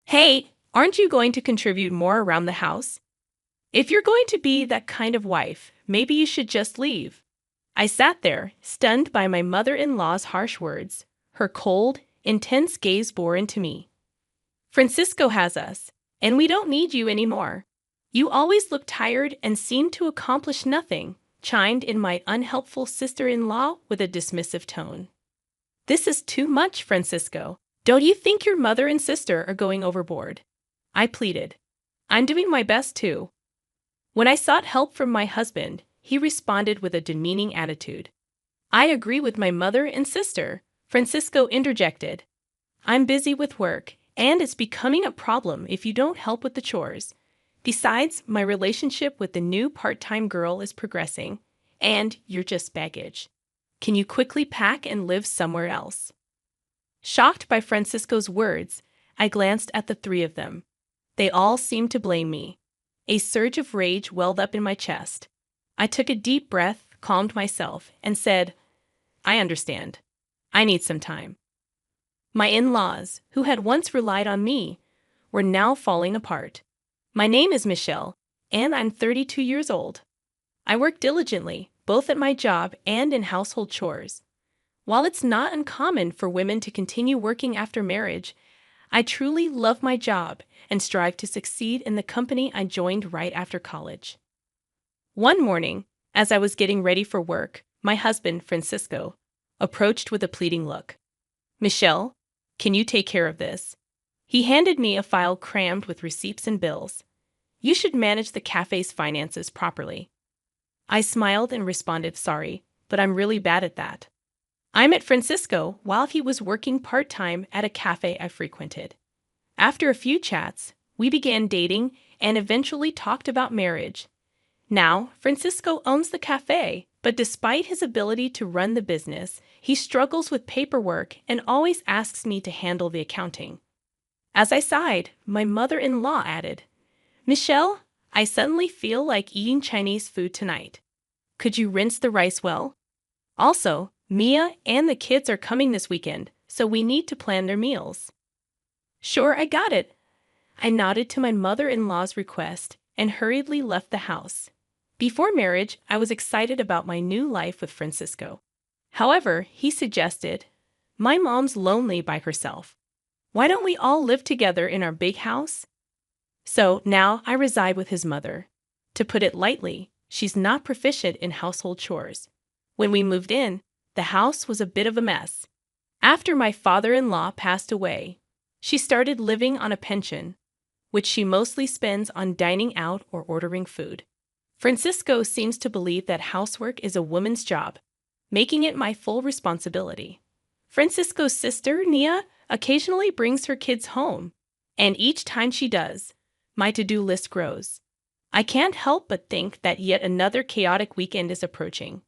Hey, aren't you going to contribute more around the house? If you're going to be that kind of wife, maybe you should just leave. I sat there, stunned by my mother-in-law's harsh words. Her cold, intense gaze bore into me. Francisco has us, and we don't need you anymore. You always look tired and seem to accomplish nothing, chimed in my unhelpful sister-in-law with a dismissive tone. This is too much, Francisco. Don't you think your mother and sister are going overboard? I pleaded. I'm doing my best too. When I sought help from my husband, he responded with a demeaning attitude. I agree with my mother and sister, Francisco interjected. I'm busy with work, and it's becoming a problem if you don't help with the chores. Besides, my relationship with the new part-time girl is progressing, and you're just baggage. Can you quickly pack and live somewhere else? Shocked by Francisco's words, I glanced at the three of them. They all seemed to blame me. A surge of rage welled up in my chest. I took a deep breath, calmed myself, and said, I understand. I need some time. My in-laws, who had once relied on me, were now falling apart. My name is Michelle, and I'm 32 years old. I work diligently, both at my job and in household chores. While it's not uncommon for women to continue working after marriage, I truly love my job and strive to succeed in the company I joined right after college. One morning, as I was getting ready for work, my husband, Francisco, approached with a pleading look. Michelle, can you take care of this? He handed me a file crammed with receipts and bills. You should manage the cafe's finances properly. I smiled and responded, sorry, but I'm really bad at that. I met Francisco while he was working part-time at a cafe I frequented. After a few chats, we began dating and eventually talked about marriage. Now, Francisco owns the cafe, but despite his ability to run the business, he struggles with paperwork and always asks me to handle the accounting. As I sighed, my mother-in-law added, Michelle, I suddenly feel like eating Chinese food tonight. Could you rinse the rice well? Also, Mia and the kids are coming this weekend, so we need to plan their meals. Sure, I got it. I nodded to my mother-in-law's request and hurriedly left the house. Before marriage, I was excited about my new life with Francisco. However, he suggested, my mom's lonely by herself. Why don't we all live together in our big house? So now I reside with his mother. To put it lightly, she's not proficient in household chores. When we moved in, the house was a bit of a mess. After my father-in-law passed away, she started living on a pension, which she mostly spends on dining out or ordering food. Francisco seems to believe that housework is a woman's job, making it my full responsibility. Francisco's sister, Nia, occasionally brings her kids home, and each time she does, my to-do list grows. I can't help but think that yet another chaotic weekend is approaching.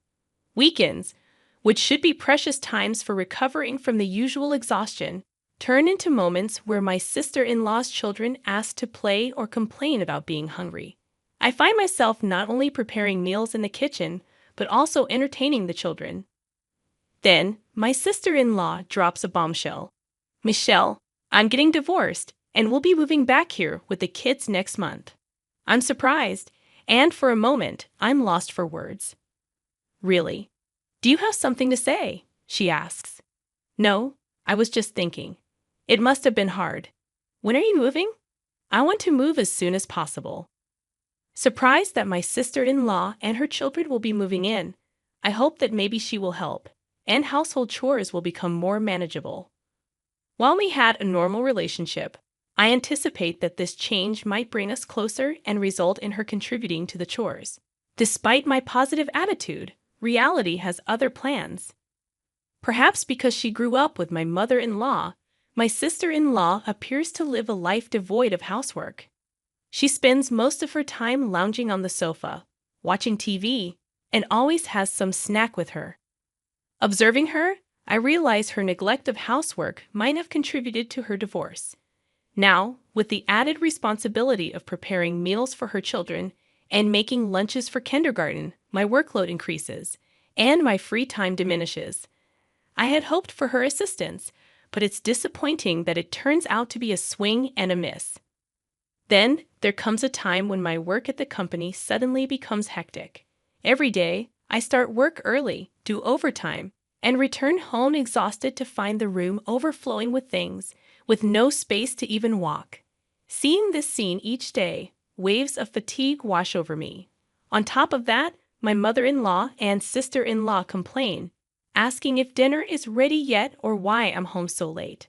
Weekends, which should be precious times for recovering from the usual exhaustion, turn into moments where my sister-in-law's children ask to play or complain about being hungry. I find myself not only preparing meals in the kitchen, but also entertaining the children. Then, my sister-in-law drops a bombshell. Michelle, I'm getting divorced, and we'll be moving back here with the kids next month. I'm surprised, and for a moment, I'm lost for words. Really? Do you have something to say? She asks. No, I was just thinking. It must have been hard. When are you moving? I want to move as soon as possible. Surprised that my sister-in-law and her children will be moving in, I hope that maybe she will help, and household chores will become more manageable. While we had a normal relationship, I anticipate that this change might bring us closer and result in her contributing to the chores. Despite my positive attitude, reality has other plans. Perhaps because she grew up with my mother-in-law, my sister-in-law appears to live a life devoid of housework. She spends most of her time lounging on the sofa, watching TV, and always has some snack with her. Observing her, I realize her neglect of housework might have contributed to her divorce. Now, with the added responsibility of preparing meals for her children and making lunches for kindergarten, my workload increases, and my free time diminishes. I had hoped for her assistance, but it's disappointing that it turns out to be a swing and a miss. Then, there comes a time when my work at the company suddenly becomes hectic. Every day, I start work early, do overtime, and return home exhausted to find the room overflowing with things, with no space to even walk. Seeing this scene each day, waves of fatigue wash over me. On top of that, my mother-in-law and sister-in-law complain, asking if dinner is ready yet or why I'm home so late.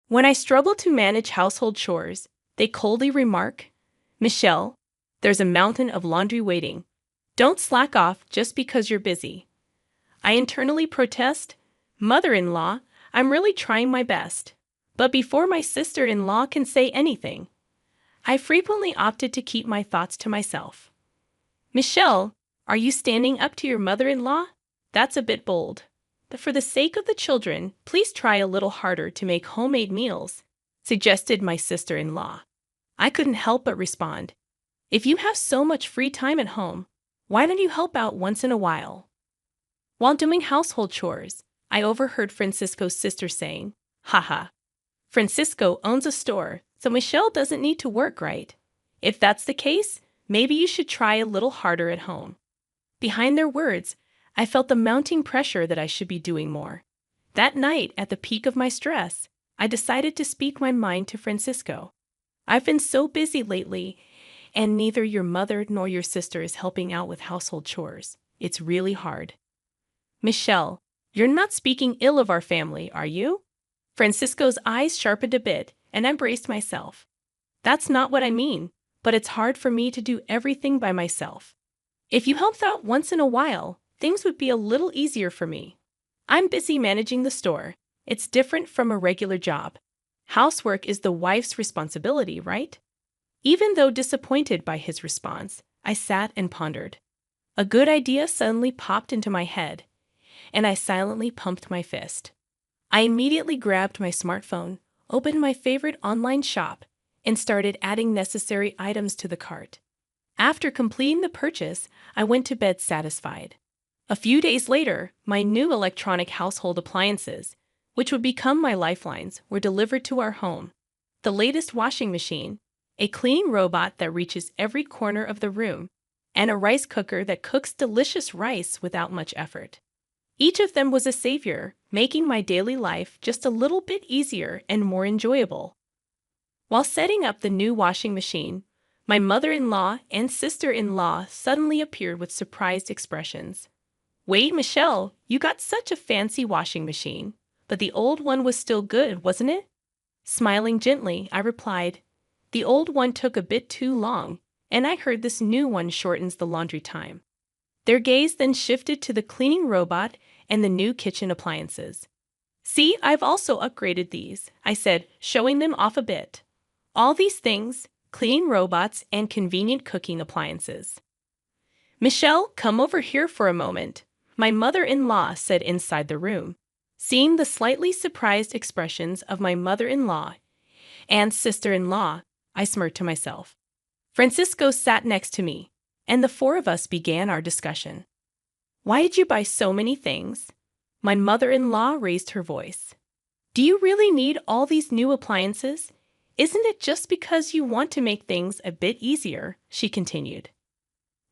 When I struggle to manage household chores, they coldly remark, "Michelle, there's a mountain of laundry waiting. Don't slack off just because you're busy." I internally protest, "Mother-in-law, I'm really trying my best." But before my sister-in-law can say anything, I frequently opted to keep my thoughts to myself. "Michelle, are you standing up to your mother-in-law? That's a bit bold. But for the sake of the children, please try a little harder to make homemade meals," suggested my sister-in-law. I couldn't help but respond, "If you have so much free time at home, why don't you help out once in a while?" While doing household chores, I overheard Francisco's sister saying, "Haha, Francisco owns a store, so Michelle doesn't need to work, right? If that's the case, maybe you should try a little harder at home." Behind their words, I felt the mounting pressure that I should be doing more. That night, at the peak of my stress, I decided to speak my mind to Francisco. "I've been so busy lately, and neither your mother nor your sister is helping out with household chores. It's really hard." "Michelle, you're not speaking ill of our family, are you?" Francisco's eyes sharpened a bit, and I braced myself. "That's not what I mean, but it's hard for me to do everything by myself. If you helped out once in a while, things would be a little easier for me. I'm busy managing the store. It's different from a regular job. Housework is the wife's responsibility, right?" Even though disappointed by his response, I sat and pondered. A good idea suddenly popped into my head, and I silently pumped my fist. I immediately grabbed my smartphone, opened my favorite online shop, and started adding necessary items to the cart. After completing the purchase, I went to bed satisfied. A few days later, my new electronic household appliances, which would become my lifelines, were delivered to our home. The latest washing machine, a cleaning robot that reaches every corner of the room, and a rice cooker that cooks delicious rice without much effort. Each of them was a savior, making my daily life just a little bit easier and more enjoyable. While setting up the new washing machine, my mother-in-law and sister-in-law suddenly appeared with surprised expressions. "Wait, Michelle, you got such a fancy washing machine, but the old one was still good, wasn't it?" Smiling gently, I replied, "The old one took a bit too long, and I heard this new one shortens the laundry time." Their gaze then shifted to the cleaning robot and the new kitchen appliances. "See, I've also upgraded these," I said, showing them off a bit. "All these things, cleaning robots and convenient cooking appliances." "Michelle, come over here for a moment," my mother-in-law said inside the room. Seeing the slightly surprised expressions of my mother-in-law and sister-in-law, I smirked to myself. Francisco sat next to me, and the four of us began our discussion. "Why did you buy so many things?" My mother-in-law raised her voice. "Do you really need all these new appliances? Isn't it just because you want to make things a bit easier?" she continued.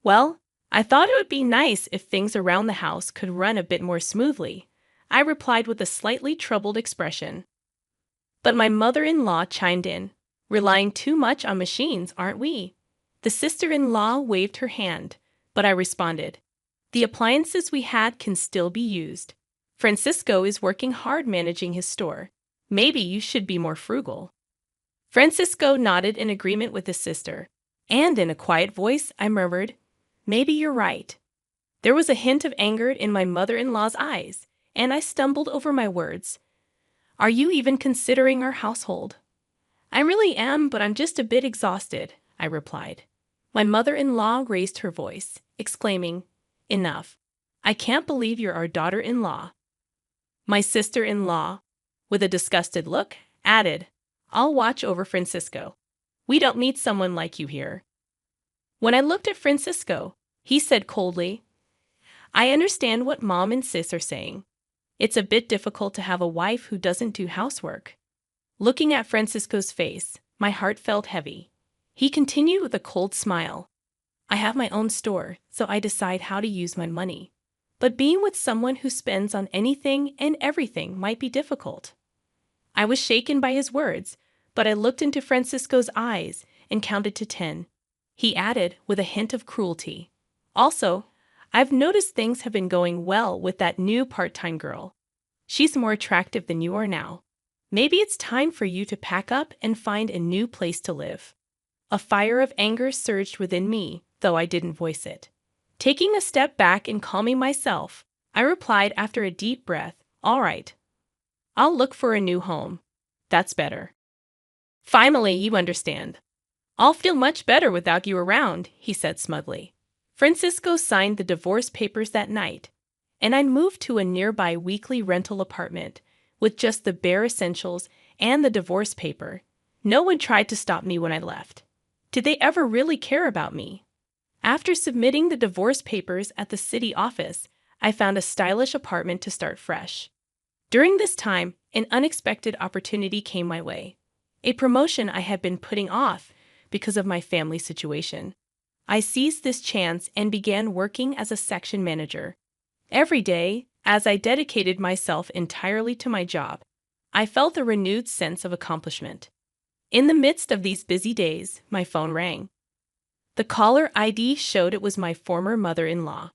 "Well, I thought it would be nice if things around the house could run a bit more smoothly," I replied with a slightly troubled expression. But my mother-in-law chimed in. "Relying too much on machines, aren't we?" The sister-in-law waved her hand, but I responded, "The appliances we had can still be used. Francisco is working hard managing his store. Maybe you should be more frugal." Francisco nodded in agreement with his sister, and in a quiet voice I murmured, "Maybe you're right." There was a hint of anger in my mother-in-law's eyes, and I stumbled over my words. "Are you even considering our household?" "I really am, but I'm just a bit exhausted," I replied. My mother-in-law raised her voice, exclaiming, "Enough. I can't believe you're our daughter-in-law." My sister-in-law, with a disgusted look, added, "I'll watch over Francisco. We don't need someone like you here." When I looked at Francisco, he said coldly, "I understand what Mom and Sis are saying. It's a bit difficult to have a wife who doesn't do housework. Looking at Francisco's face, my heart felt heavy. He continued with a cold smile. I have my own store, so I decide how to use my money. But being with someone who spends on anything and everything might be difficult. I was shaken by his words, but I looked into Francisco's eyes and counted to 10. He added with a hint of cruelty. Also, I've noticed things have been going well with that new part-time girl. She's more attractive than you are now. Maybe it's time for you to pack up and find a new place to live. A fire of anger surged within me, though I didn't voice it. Taking a step back and calming myself, I replied after a deep breath, "All right. I'll look for a new home. That's better." "Finally, you understand. I'll feel much better without you around," he said smugly. Francisco signed the divorce papers that night, and I moved to a nearby weekly rental apartment with just the bare essentials and the divorce paper. No one tried to stop me when I left. Did they ever really care about me? After submitting the divorce papers at the city office, I found a stylish apartment to start fresh. During this time, an unexpected opportunity came my way. A promotion I had been putting off because of my family situation. I seized this chance and began working as a section manager. Every day, as I dedicated myself entirely to my job, I felt a renewed sense of accomplishment. In the midst of these busy days, my phone rang. The caller ID showed it was my former mother-in-law.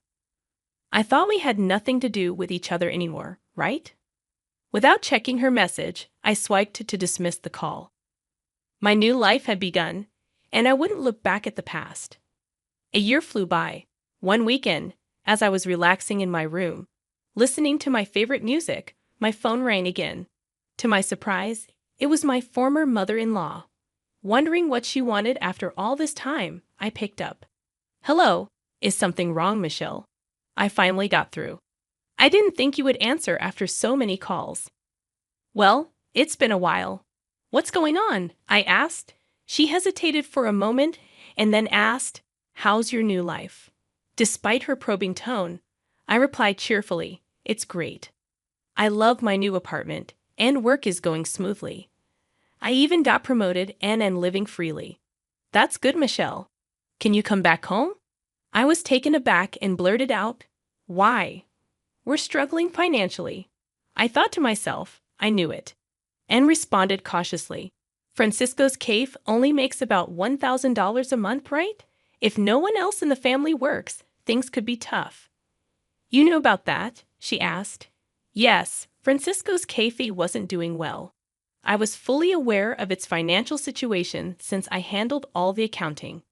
I thought we had nothing to do with each other anymore, right? Without checking her message, I swiped to dismiss the call. My new life had begun, and I wouldn't look back at the past. A year flew by. One weekend, as I was relaxing in my room, listening to my favorite music, my phone rang again. To my surprise, it was my former mother-in-law. Wondering what she wanted after all this time, I picked up. "Hello, is something wrong, Michelle?" I finally got through. "I didn't think you would answer after so many calls." "Well, it's been a while. What's going on?" I asked. She hesitated for a moment and then asked, "How's your new life?" Despite her probing tone, I replied cheerfully, "It's great. I love my new apartment, and work is going smoothly. I even got promoted and am living freely." "That's good, Michelle. Can you come back home?" I was taken aback and blurted out, "Why?" "We're struggling financially." I thought to myself, I knew it, and responded cautiously. "Francisco's cafe only makes about $1,000 a month, right? If no one else in the family works, things could be tough." "You knew about that?" she asked. Yes, Francisco's cafe wasn't doing well. I was fully aware of its financial situation since I handled all the accounting.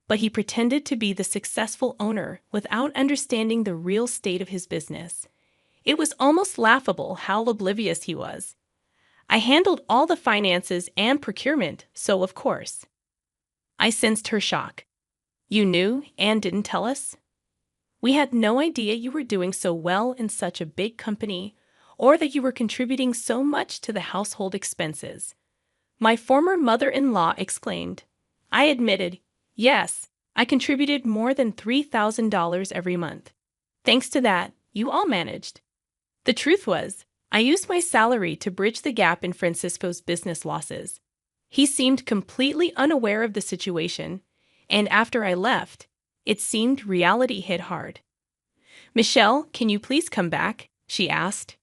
But he pretended to be the successful owner without understanding the real state of his business. It was almost laughable how oblivious he was. I handled all the finances and procurement, so of course. I sensed her shock. "You knew and didn't tell us?" "We had no idea you were doing so well in such a big company, or that you were contributing so much to the household expenses," my former mother-in-law exclaimed. I admitted, "Yes, I contributed more than $3,000 every month. Thanks to that, you all managed." The truth was, I used my salary to bridge the gap in Francisco's business losses. He seemed completely unaware of the situation, and after I left, it seemed reality hit hard. "Michelle, can you please come back?" she asked.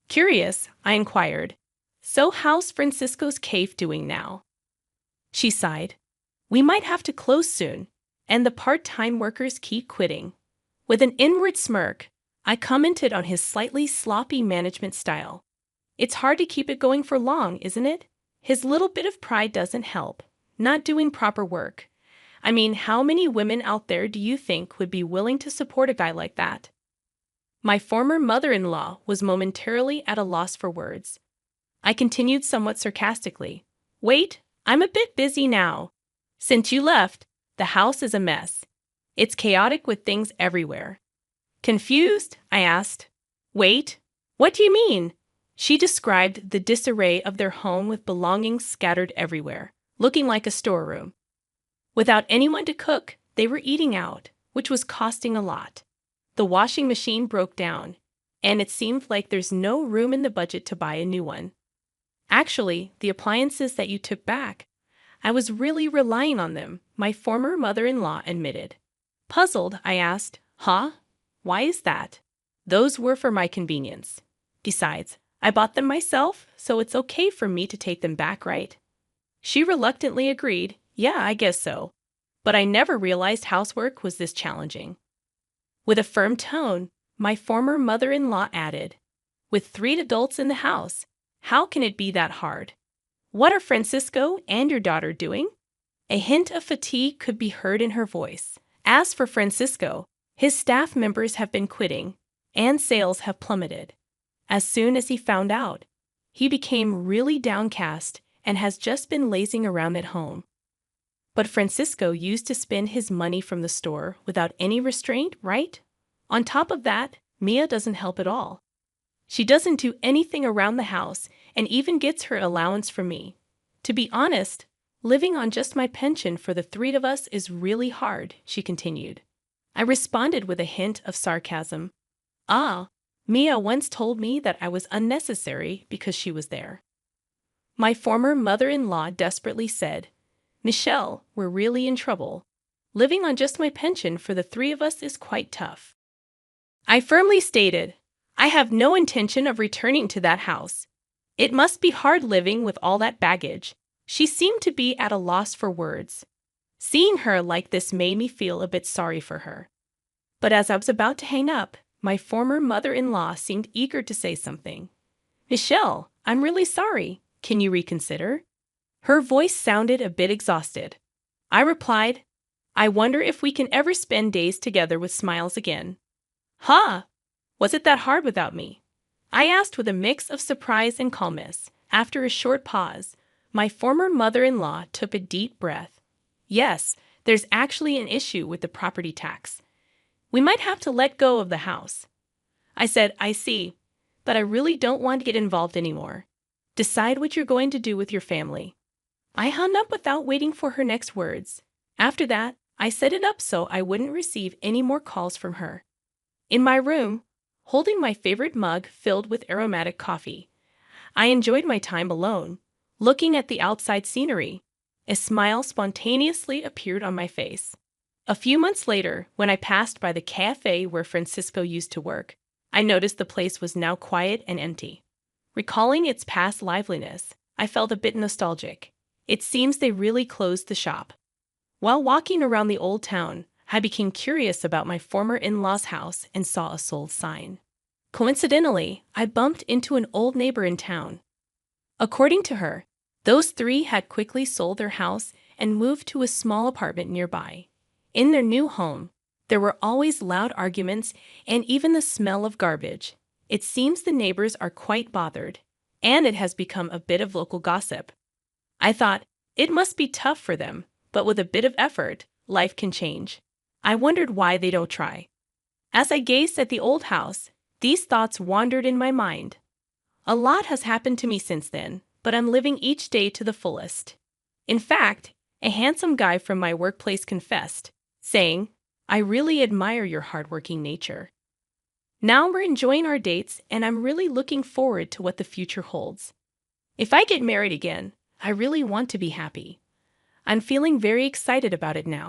Curious, I inquired, "So how's Francisco's cafe doing now?" She sighed. "We might have to close soon, and the part-time workers keep quitting." With an inward smirk, I commented on his slightly sloppy management style. "It's hard to keep it going for long, isn't it? His little bit of pride doesn't help. Not doing proper work. I mean, how many women out there do you think would be willing to support a guy like that?" My former mother-in-law was momentarily at a loss for words. I continued somewhat sarcastically, "Wait, I'm a bit busy now. Since you left, the house is a mess. It's chaotic with things everywhere." Confused, I asked, "Wait, what do you mean?" She described the disarray of their home with belongings scattered everywhere, looking like a storeroom. Without anyone to cook, they were eating out, which was costing a lot. The washing machine broke down, and it seemed like there's no room in the budget to buy a new one. Actually, the appliances that you took back, I was really relying on them, my former mother-in-law admitted. Puzzled, I asked, "Huh? Why is that?" "Those were for my convenience. Besides, I bought them myself, so it's okay for me to take them back, right?" She reluctantly agreed, "Yeah, I guess so. But I never realized housework was this challenging." With a firm tone, my former mother-in-law added, "With 3 adults in the house, how can it be that hard? What are Francisco and your daughter doing?" A hint of fatigue could be heard in her voice. As for Francisco, his staff members have been quitting, and sales have plummeted. As soon as he found out, he became really downcast and has just been lazing around at home. But Francisco used to spend his money from the store without any restraint, right? On top of that, Mia doesn't help at all. She doesn't do anything around the house and even gets her allowance from me. To be honest, living on just my pension for the 3 of us is really hard, she continued. I responded with a hint of sarcasm. "Ah, Mia once told me that I was unnecessary because she was there." My former mother-in-law desperately said, "Michelle, we're really in trouble. Living on just my pension for the 3 of us is quite tough." I firmly stated, "I have no intention of returning to that house. It must be hard living with all that baggage." She seemed to be at a loss for words. Seeing her like this made me feel a bit sorry for her. But as I was about to hang up, my former mother-in-law seemed eager to say something. "Michelle, I'm really sorry. Can you reconsider?" Her voice sounded a bit exhausted. I replied, "I wonder if we can ever spend days together with smiles again." "Ha! Was it that hard without me?" I asked with a mix of surprise and calmness. After a short pause, my former mother-in-law took a deep breath. "Yes, there's actually an issue with the property tax. We might have to let go of the house." I said, "I see, but I really don't want to get involved anymore. Decide what you're going to do with your family." I hung up without waiting for her next words. After that, I set it up so I wouldn't receive any more calls from her. In my room, holding my favorite mug filled with aromatic coffee, I enjoyed my time alone, looking at the outside scenery. A smile spontaneously appeared on my face. A few months later, when I passed by the cafe where Francisco used to work, I noticed the place was now quiet and empty. Recalling its past liveliness, I felt a bit nostalgic. It seems they really closed the shop. While walking around the old town, I became curious about my former in-law's house and saw a sold sign. Coincidentally, I bumped into an old neighbor in town. According to her, those 3 had quickly sold their house and moved to a small apartment nearby. In their new home, there were always loud arguments and even the smell of garbage. It seems the neighbors are quite bothered, and it has become a bit of local gossip. I thought, it must be tough for them, but with a bit of effort, life can change. I wondered why they don't try. As I gazed at the old house, these thoughts wandered in my mind. A lot has happened to me since then, but I'm living each day to the fullest. In fact, a handsome guy from my workplace confessed, saying, "I really admire your hardworking nature." Now we're enjoying our dates, and I'm really looking forward to what the future holds. If I get married again, I really want to be happy. I'm feeling very excited about it now.